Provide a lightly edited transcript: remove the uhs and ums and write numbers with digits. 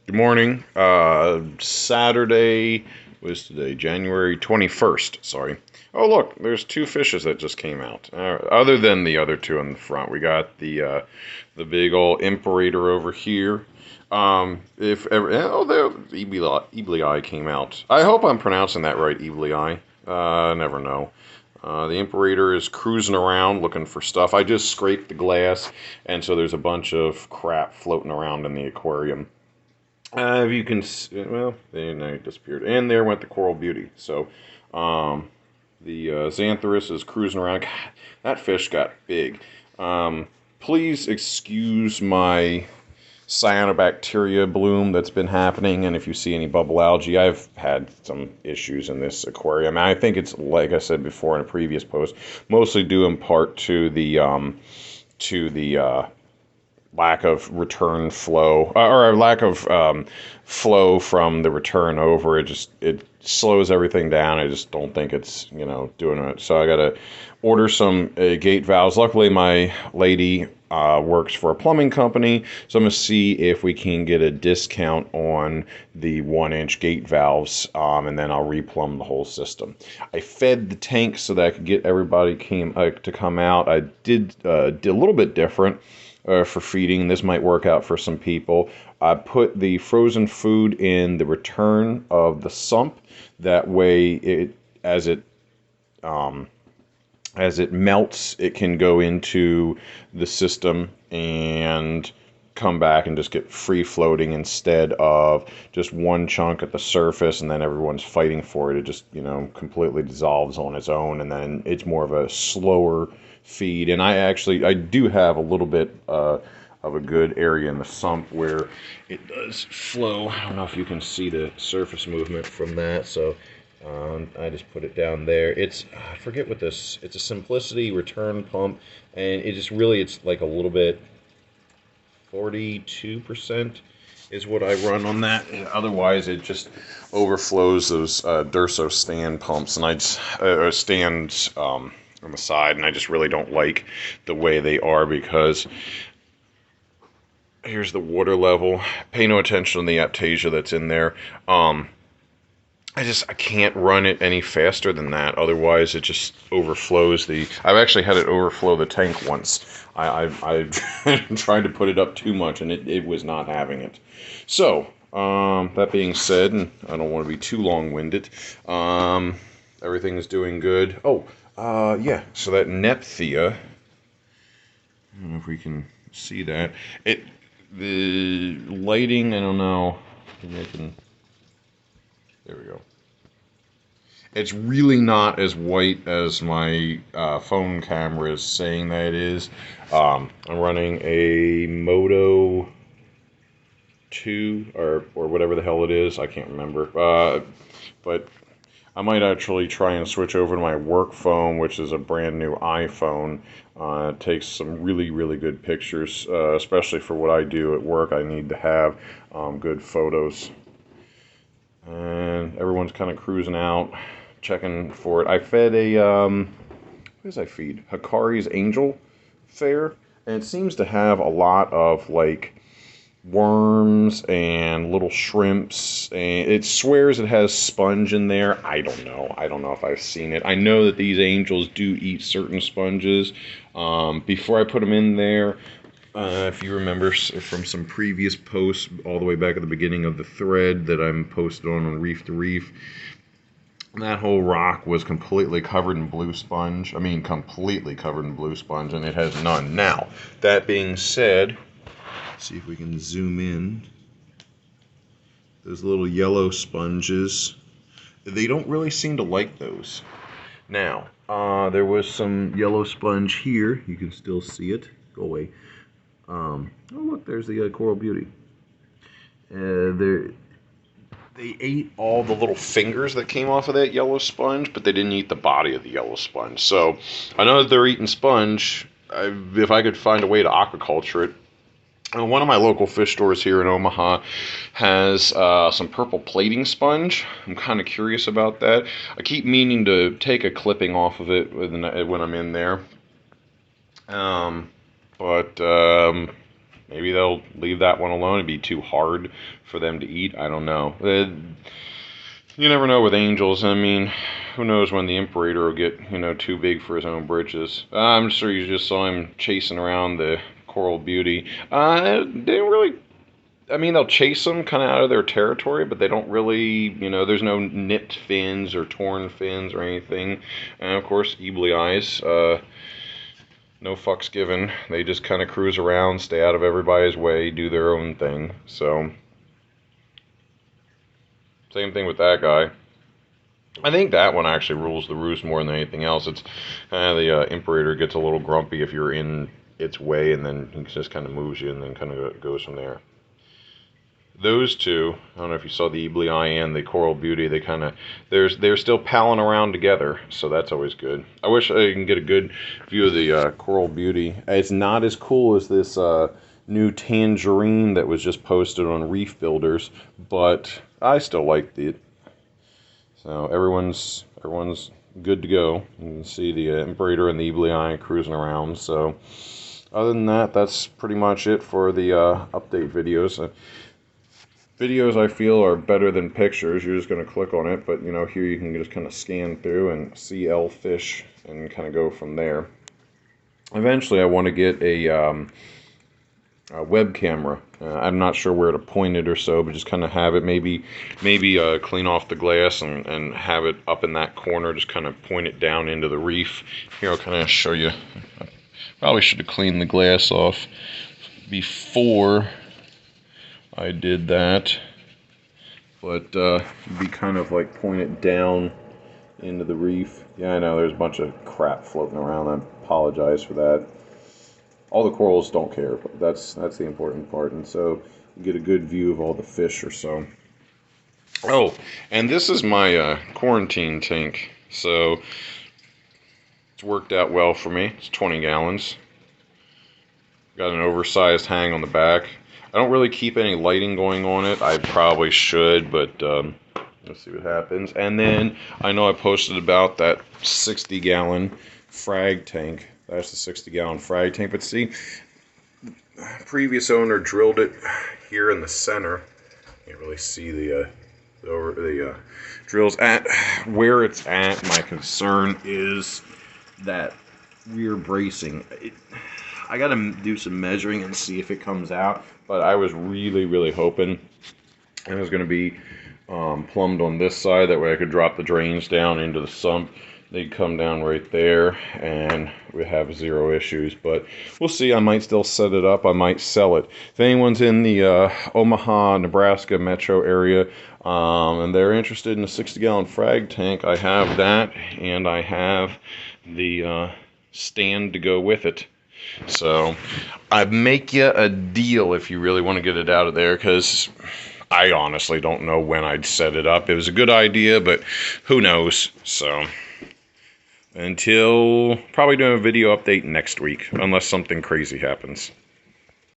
Good morning. Saturday was today, January 21st. Sorry. Oh, look, there's two fishes that just came out. Other than the other two in the front, we got the big old imperator over here. If ever, the Eibli eye came out. I hope I'm pronouncing that right, Eibli eye. Never know. The imperator is cruising around looking for stuff. I just scraped the glass, and so there's a bunch of crap floating around in the aquarium. If you can, well, they disappeared, and there went the coral beauty. So, the Xanthorus is cruising around. God, that fish got big. Please excuse my cyanobacteria bloom that's been happening, and if you see any bubble algae, I've had some issues in this aquarium. I think it's, like I said before in a previous post, mostly due in part to the lack of return flow or a lack of flow from the return over. It slows everything down. I just don't think it's doing it. So I gotta order some gate valves. Luckily, my lady works for a plumbing company, so I'm gonna see if we can get a discount on the 1-inch gate valves, and then I'll replumb the whole system. I fed the tank so that I could get everybody to come out. I did a little bit different for feeding. This might work out for some people. I put the frozen food in the return of the sump. That way, as it melts, it can go into the system and come back and just get free floating instead of just one chunk at the surface and then everyone's fighting for it. It just, completely dissolves on its own, and then it's more of a slower feed. And I do have a little bit of a good area in the sump where it does flow. I don't know if you can see the surface movement from that, so I just put it down there. I forget what this, it's a Simplicity return pump, and it's like a little bit, 42% is what I run on that. And otherwise, it just overflows those Durso stand pumps, and stands on the side, and I just really don't like the way they are because here's the water level. Pay no attention to the aptasia that's in there. I can't run it any faster than that. Otherwise, it just overflows I've actually had it overflow the tank once. I tried to put it up too much, and it was not having it. So, that being said, and I don't want to be too long-winded, everything is doing good. Oh, yeah, so that Nephthia, I don't know if we can see that. The lighting, I don't know. Maybe I can, there we go. It's really not as white as my phone camera is saying that it is. I'm running a Moto 2 or whatever the hell it is. I can't remember. But I might actually try and switch over to my work phone, which is a brand new iPhone. It takes some really, really good pictures, especially for what I do at work. I need to have good photos. And everyone's kind of cruising out, checking for it. I fed what does I feed? Hikari's Angel Fare, and it seems to have a lot of like worms and little shrimps, and it swears it has sponge in there. I don't know if I've seen it. I know that these angels do eat certain sponges. Before I put them in there, if you remember from some previous posts all the way back at the beginning of the thread that I'm posted on Reef to Reef, that whole rock was completely covered in blue sponge. I mean, completely covered in blue sponge, and it has none. Now, that being said, let's see if we can zoom in. Those little yellow sponges, they don't really seem to like those. Now, there was some yellow sponge here. You can still see it. Go away. Oh, look, there's the coral beauty. They ate all the little fingers that came off of that yellow sponge, but they didn't eat the body of the yellow sponge. So I know that they're eating sponge. If I could find a way to aquaculture it. One of my local fish stores here in Omaha has some purple plating sponge. I'm kind of curious about that. I keep meaning to take a clipping off of it when I'm in there. But maybe they'll leave that one alone. It'd be too hard for them to eat. I don't know. You never know with angels. I mean, who knows when the Imperator will get, too big for his own britches. I'm sure you just saw him chasing around the Coral Beauty. They didn't really, I mean, they'll chase them kind of out of their territory, but they don't really, there's no nipped fins or torn fins or anything. And of course, Eibli eyes, no fucks given. They just kind of cruise around, stay out of everybody's way, do their own thing. So, same thing with that guy. I think that one actually rules the roost more than anything else. It's the Imperator gets a little grumpy if you're in its way, and then he just kind of moves you and then kind of goes from there. Those two, I don't know if you saw the Eibli eye and the Coral Beauty, they kind of, they're still palling around together, so that's always good. I wish I can get a good view of the Coral Beauty. It's not as cool as this new tangerine that was just posted on Reef Builders, but I still like it. So everyone's good to go. You can see the Imperator and the Eibli eye cruising around. So other than that, that's pretty much it for the update videos. Videos I feel are better than pictures. You're just going to click on it, but here you can just kind of scan through and see fish and kind of go from there. Eventually I want to get a web camera. I'm not sure where to point it or so, but just kind of have it maybe clean off the glass and have it up in that corner, just kind of point it down into the reef. Here, I'll kind of show you. I probably should have cleaned the glass off before I did that, but be kind of like point it down into the reef. Yeah, I know there's a bunch of crap floating around. I apologize for that. All the corals don't care, but that's the important part. And so you get a good view of all the fish or so. Oh, and this is my quarantine tank. So it's worked out well for me. It's 20 gallons. Got an oversized hang on the back. I don't really keep any lighting going on it. I probably should, but let's see what happens. And then I know I posted about that 60-gallon frag tank. That's the 60-gallon frag tank. But see, the previous owner drilled it here in the center. Can't really see the drills at where it's at. My concern is that rear bracing. I got to do some measuring and see if it comes out. But I was really hoping it was going to be plumbed on this side. That way I could drop the drains down into the sump. They'd come down right there and we'd have zero issues. But we'll see. I might still set it up. I might sell it. If anyone's in the Omaha, Nebraska metro area and they're interested in a 60-gallon frag tank, I have that, and I have the stand to go with it. So I'd make you a deal if you really want to get it out of there, because I honestly don't know when I'd set it up. It was a good idea, but who knows. So until probably doing a video update next week, unless something crazy happens.